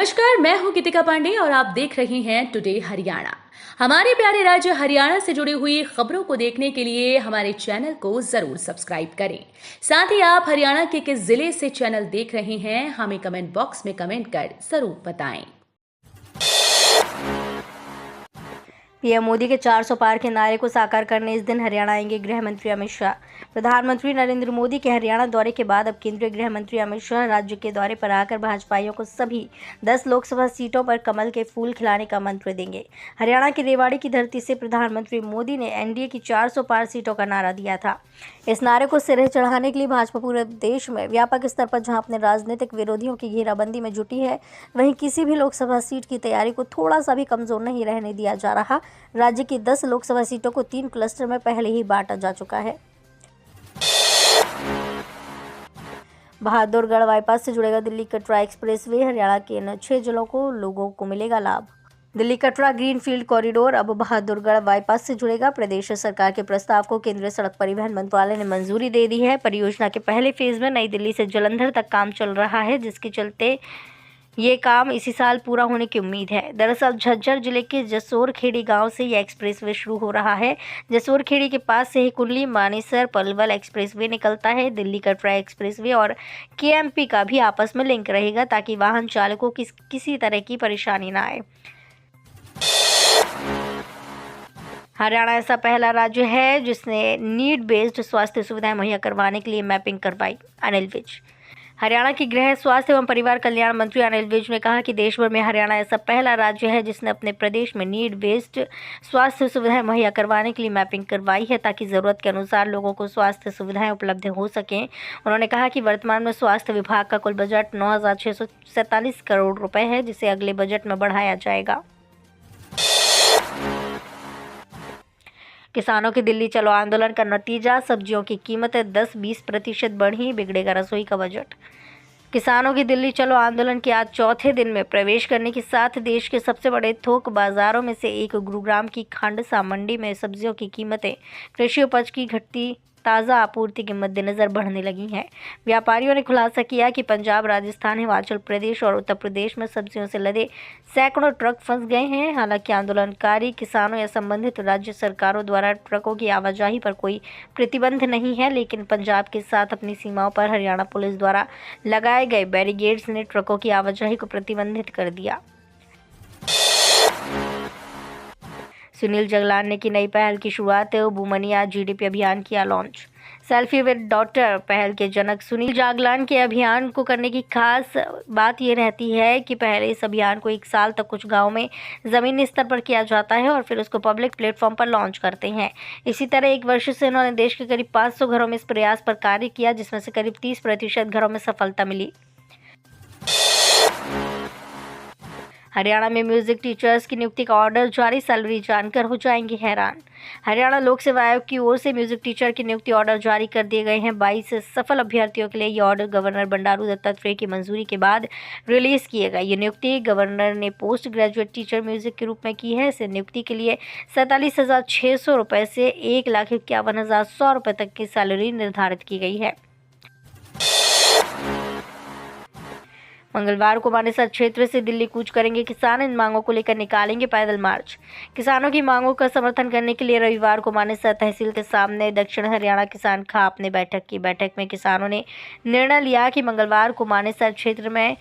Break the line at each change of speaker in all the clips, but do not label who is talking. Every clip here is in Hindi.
नमस्कार, मैं हूं गीतिका पांडे और आप देख रहे हैं टुडे हरियाणा। हमारे प्यारे राज्य हरियाणा से जुड़ी हुई खबरों को देखने के लिए हमारे चैनल को जरूर सब्सक्राइब करें। साथ ही आप हरियाणा के किस जिले से चैनल देख रहे हैं, हमें कमेंट बॉक्स में कमेंट कर जरूर बताएं।
पीएम मोदी के 400 पार के नारे को साकार करने इस दिन हरियाणा आएंगे गृह मंत्री अमित शाह। प्रधानमंत्री नरेंद्र मोदी के हरियाणा दौरे के बाद अब केंद्रीय गृह मंत्री अमित शाह राज्य के दौरे पर आकर भाजपाइयों को सभी 10 लोकसभा सीटों पर कमल के फूल खिलाने का मंत्र देंगे। हरियाणा की रेवाड़ी की धरती से प्रधानमंत्री मोदी ने एनडीए की 400 पार सीटों का नारा दिया था। इस नारे को सिरे चढ़ाने के लिए भाजपा पूरे देश में व्यापक स्तर पर जहां अपने राजनीतिक विरोधियों की घेराबंदी में जुटी है, वहीं किसी भी लोकसभा सीट की तैयारी को थोड़ा सा भी कमजोर नहीं रहने दिया जा रहा। राज्य की 10 लोकसभा सीटों को 3 क्लस्टर में पहले ही बांटा जा चुका है। बहादुरगढ़ बाईपास से जुड़ेगा दिल्ली कटरा एक्सप्रेसवे। हरियाणा के इन 6 जिलों को लोगों को मिलेगा लाभ। दिल्ली कटरा ग्रीनफील्ड कॉरिडोर अब बहादुरगढ़ बाईपास से जुड़ेगा। प्रदेश सरकार के प्रस्ताव को केंद्रीय सड़क परिवहन मंत्रालय ने मंजूरी दे दी है। परियोजना के पहले फेज में नई दिल्ली से जालंधर तक काम चल रहा है, जिसके चलते ये काम इसी साल पूरा होने की उम्मीद है। दरअसल झज्जर जिले के जसोर खेड़ी गांव से यह एक्सप्रेसवे शुरू हो रहा है। जसोर खेड़ी के पास से ही कुंडली मानेसर पलवल एक्सप्रेसवे निकलता है। दिल्ली कटरा एक्सप्रेसवे और केएमपी का भी आपस में लिंक रहेगा, ताकि वाहन चालकों की किसी तरह की परेशानी ना आए। हरियाणा ऐसा पहला राज्य है जिसने नीड बेस्ड स्वास्थ्य सुविधाएं मुहैया करवाने के लिए मैपिंग करवाई। अनिल विज। हरियाणा के गृह स्वास्थ्य एवं परिवार कल्याण मंत्री अनिल विज ने कहा कि देश भर में हरियाणा ऐसा पहला राज्य है जिसने अपने प्रदेश में नीड बेस्ड स्वास्थ्य सुविधाएं मुहैया करवाने के लिए मैपिंग करवाई है, ताकि ज़रूरत के अनुसार लोगों को स्वास्थ्य सुविधाएं उपलब्ध हो सकें। उन्होंने कहा कि वर्तमान में स्वास्थ्य विभाग का कुल बजट 9,647 करोड़ रुपए है, जिसे अगले बजट में बढ़ाया जाएगा। किसानों की दिल्ली चलो आंदोलन का नतीजा, सब्जियों की कीमतें 10-20% बढ़ी, बिगड़ेगा रसोई का बजट। किसानों की दिल्ली चलो आंदोलन के आज चौथे दिन में प्रवेश करने के साथ देश के सबसे बड़े थोक बाजारों में से एक गुरुग्राम की खांडसा मंडी में सब्जियों की कीमतें कृषि उपज की घटती ताज़ा आपूर्ति के मद्देनज़र बढ़ने लगी हैं। व्यापारियों ने खुलासा किया कि पंजाब, राजस्थान, हिमाचल प्रदेश और उत्तर प्रदेश में सब्जियों से लदे सैकड़ों ट्रक फंस गए हैं। हालांकि आंदोलनकारी किसानों या संबंधित राज्य सरकारों द्वारा ट्रकों की आवाजाही पर कोई प्रतिबंध नहीं है, लेकिन पंजाब के साथ अपनी सीमाओं पर हरियाणा पुलिस द्वारा लगाए गए बैरिकेड्स ने ट्रकों की आवाजाही को प्रतिबंधित कर दिया। सुनील जागलान ने की नई पहल की शुरुआत, बुमनिया जीडीपी अभियान किया लॉन्च। सेल्फी विद डॉटर पहल के जनक सुनील जागलान के अभियान को करने की खास बात ये रहती है कि पहले इस अभियान को 1 साल तक कुछ गांव में ज़मीनी स्तर पर किया जाता है और फिर उसको पब्लिक प्लेटफॉर्म पर लॉन्च करते हैं। इसी तरह 1 वर्ष से उन्होंने देश के करीब 500 घरों में इस प्रयास पर कार्य किया, जिसमें से करीब 30% घरों में सफलता मिली। हरियाणा में म्यूजिक टीचर्स की नियुक्ति का ऑर्डर जारी, सैलरी जानकर हो जाएंगे हैरान। हरियाणा लोक सेवा आयोग की ओर से म्यूजिक टीचर की नियुक्ति ऑर्डर जारी कर दिए गए हैं। 22 सफल अभ्यर्थियों के लिए ये ऑर्डर गवर्नर बंडारू दत्तात्रेय की मंजूरी के बाद रिलीज किए गए। ये नियुक्ति गवर्नर ने पोस्ट ग्रेजुएट टीचर म्यूजिक के रूप में की है। इस नियुक्ति के लिए 47,600 रुपये से 1,51,100 रुपये तक की सैलरी निर्धारित की गई है। मंगलवार को मानेसर क्षेत्र से दिल्ली कूच करेंगे किसान। इन मांगों को लेकर निकालेंगे पैदल मार्च। किसानों की मांगों का समर्थन करने के लिए रविवार को मानेसर तहसील के सामने दक्षिण हरियाणा किसान खाप ने बैठक की। बैठक में किसानों ने निर्णय लिया कि मंगलवार को मानेसर क्षेत्र में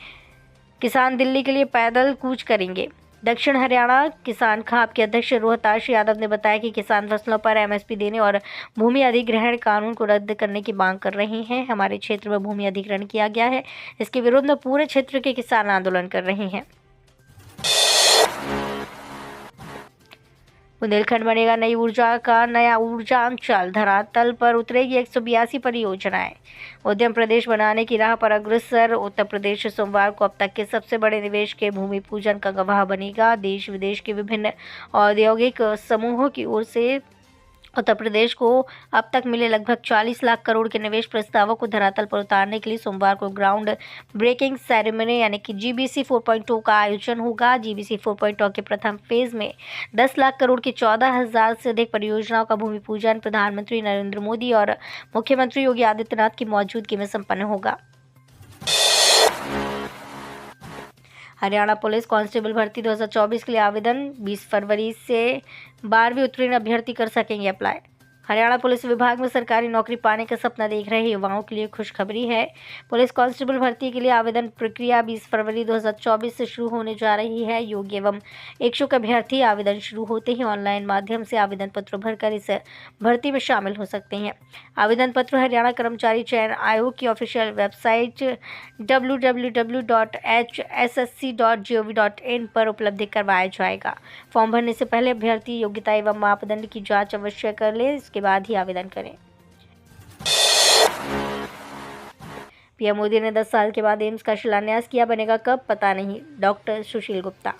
किसान दिल्ली के लिए पैदल कूच करेंगे। दक्षिण हरियाणा किसान खाप के अध्यक्ष रोहताश यादव ने बताया कि किसान फसलों पर एमएसपी देने और भूमि अधिग्रहण कानून को रद्द करने की मांग कर रहे हैं। हमारे क्षेत्र में भूमि अधिग्रहण किया गया है, इसके विरोध में पूरे क्षेत्र के किसान आंदोलन कर रहे हैं। बुंदेलखंड बनेगा नई ऊर्जा का नया ऊर्जा अंचल, धरातल पर उतरेगी 182 परियोजनाएं। उद्यम प्रदेश बनाने की राह पर अग्रसर उत्तर प्रदेश सोमवार को अब तक के सबसे बड़े निवेश के भूमि पूजन का गवाह बनेगा। देश विदेश के विभिन्न औद्योगिक समूहों की ओर से उत्तर प्रदेश को अब तक मिले लगभग 40 लाख करोड़ के निवेश प्रस्तावों को धरातल पर उतारने के लिए सोमवार को ग्राउंड ब्रेकिंग सेरेमनी यानी कि जीबीसी 4.0 का आयोजन होगा। जीबीसी 4.0 के प्रथम फेज में 10 लाख करोड़ की 14,000 से अधिक परियोजनाओं का भूमि पूजन प्रधानमंत्री नरेंद्र मोदी और मुख्यमंत्री योगी आदित्यनाथ की मौजूदगी में संपन्न होगा। हरियाणा पुलिस कांस्टेबल भर्ती 2024 के लिए आवेदन 20 फरवरी से 12वीं उत्तीर्ण अभ्यर्थी कर सकेंगे अप्लाई। हरियाणा पुलिस विभाग में सरकारी नौकरी पाने का सपना देख रहे युवाओं के लिए खुशखबरी है। पुलिस कांस्टेबल भर्ती के लिए आवेदन प्रक्रिया 20 फरवरी 2024 से शुरू होने जा रही है। योग्य एवं इच्छुक अभ्यर्थी आवेदन शुरू होते ही ऑनलाइन माध्यम से आवेदन पत्र भरकर इस भर्ती में शामिल हो सकते हैं। आवेदन पत्र हरियाणा कर्मचारी चयन आयोग की ऑफिशियल वेबसाइट www.hssc.gov.in पर उपलब्ध करवाया जाएगा। फॉर्म भरने से पहले अभ्यर्थी योग्यता एवं मापदंड की जांच अवश्य कर ले, इसके बाद ही आवेदन करें। पीएम मोदी ने 10 साल के बाद एम्स का शिलान्यास किया, बनेगा कब पता नहीं। डॉक्टर सुशील गुप्ता।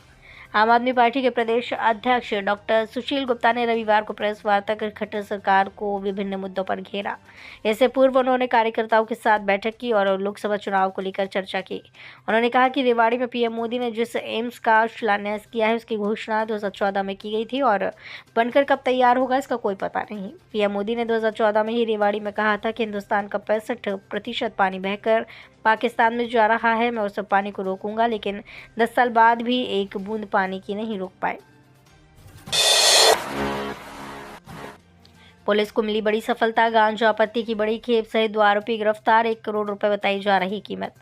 आम आदमी पार्टी के प्रदेश अध्यक्ष डॉक्टर सुशील गुप्ता ने रविवार को प्रेस वार्ता कर खट्टर सरकार को विभिन्न मुद्दों पर घेरा। इससे पूर्व उन्होंने कार्यकर्ताओं के साथ बैठक की और लोकसभा चुनाव को लेकर चर्चा की। उन्होंने कहा कि रेवाड़ी में पीएम मोदी ने जिस एम्स का शिलान्यास किया है उसकी घोषणा 2014 में की गई थी और बनकर कब तैयार होगा इसका कोई पता नहीं। पीएम मोदी ने 2014 में ही रेवाड़ी में कहा था कि हिंदुस्तान का 65% पानी बहकर पाकिस्तान में जा रहा है, मैं उस पानी को रोकूंगा, लेकिन 10 साल बाद भी एक बूंद पानी की नहीं रोक पाए। पुलिस को मिली बड़ी सफलता, गांजा पत्ती की बड़ी खेप सहित 2 आरोपी गिरफ्तार, 1 करोड़ रुपए बताई जा रही कीमत।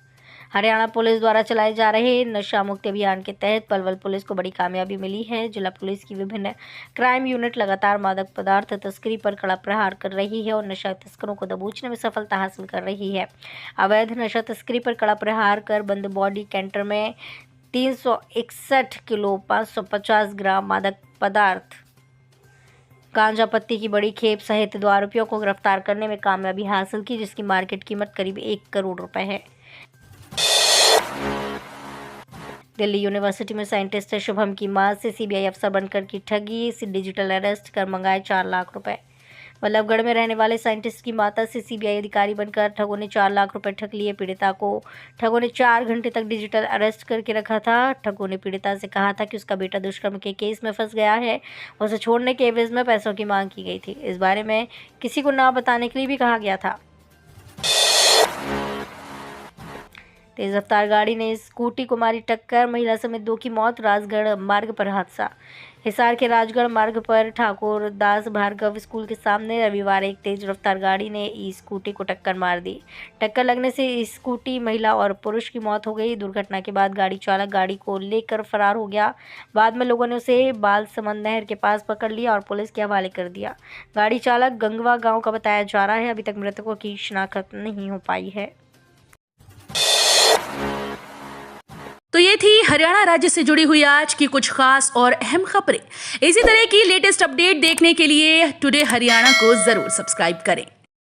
हरियाणा पुलिस द्वारा चलाए जा रहे नशा मुक्ति अभियान के तहत पलवल पुलिस को बड़ी कामयाबी मिली है। जिला पुलिस की विभिन्न क्राइम यूनिट लगातार मादक पदार्थ तस्करी पर कड़ा प्रहार कर रही है और नशा तस्करों को दबोचने में सफलता हासिल कर रही है। अवैध नशा तस्करी पर कड़ा प्रहार कर बंद बॉडी कैंटर में 361 किलो 550 ग्राम मादक पदार्थ गांजा पत्ती की बड़ी खेप सहित 2 आरोपियों को गिरफ्तार करने में कामयाबी हासिल की, जिसकी मार्केट कीमत करीब 1 करोड़ रुपए है। दिल्ली यूनिवर्सिटी में साइंटिस्ट शुभम की मां से सीबीआई अफसर बनकर की ठगी, डिजिटल अरेस्ट कर मंगाए 4 लाख रुपए। बल्लभगढ़ में रहने वाले साइंटिस्ट की माता से सीबीआई अधिकारी बनकर ठगों ने 4 लाख रुपए ठग लिए। पीड़िता को ठगों ने 4 घंटे तक डिजिटल अरेस्ट करके रखा था। ठगों ने पीड़िता से कहा था कि उसका बेटा दुष्कर्म के केस में फंस गया है, उसे छोड़ने के एवज में पैसों की मांग की गई थी। इस बारे में किसी को ना बताने के लिए भी कहा गया था। तेज रफ्तार गाड़ी ने स्कूटी को मारी टक्कर, महिला समेत 2 की मौत। राजगढ़ मार्ग पर हादसा। हिसार के राजगढ़ मार्ग पर ठाकुर दास भार्गव स्कूल के सामने रविवार एक तेज रफ्तार गाड़ी ने स्कूटी को टक्कर मार दी। टक्कर लगने से स्कूटी महिला और पुरुष की मौत हो गई। दुर्घटना के बाद गाड़ी चालक गाड़ी को लेकर फरार हो गया। बाद में लोगों ने उसे बालसमंद नहर के पास पकड़ लिया और पुलिस के हवाले कर दिया। गाड़ी चालक गंगवा गाँव का बताया जा रहा है। अभी तक मृतकों की शिनाख्त नहीं हो पाई है।
तो ये थी हरियाणा राज्य से जुड़ी हुई आज की कुछ खास और अहम खबरें। इसी तरह की लेटेस्ट अपडेट देखने के लिए टुडे हरियाणा को जरूर सब्सक्राइब करें।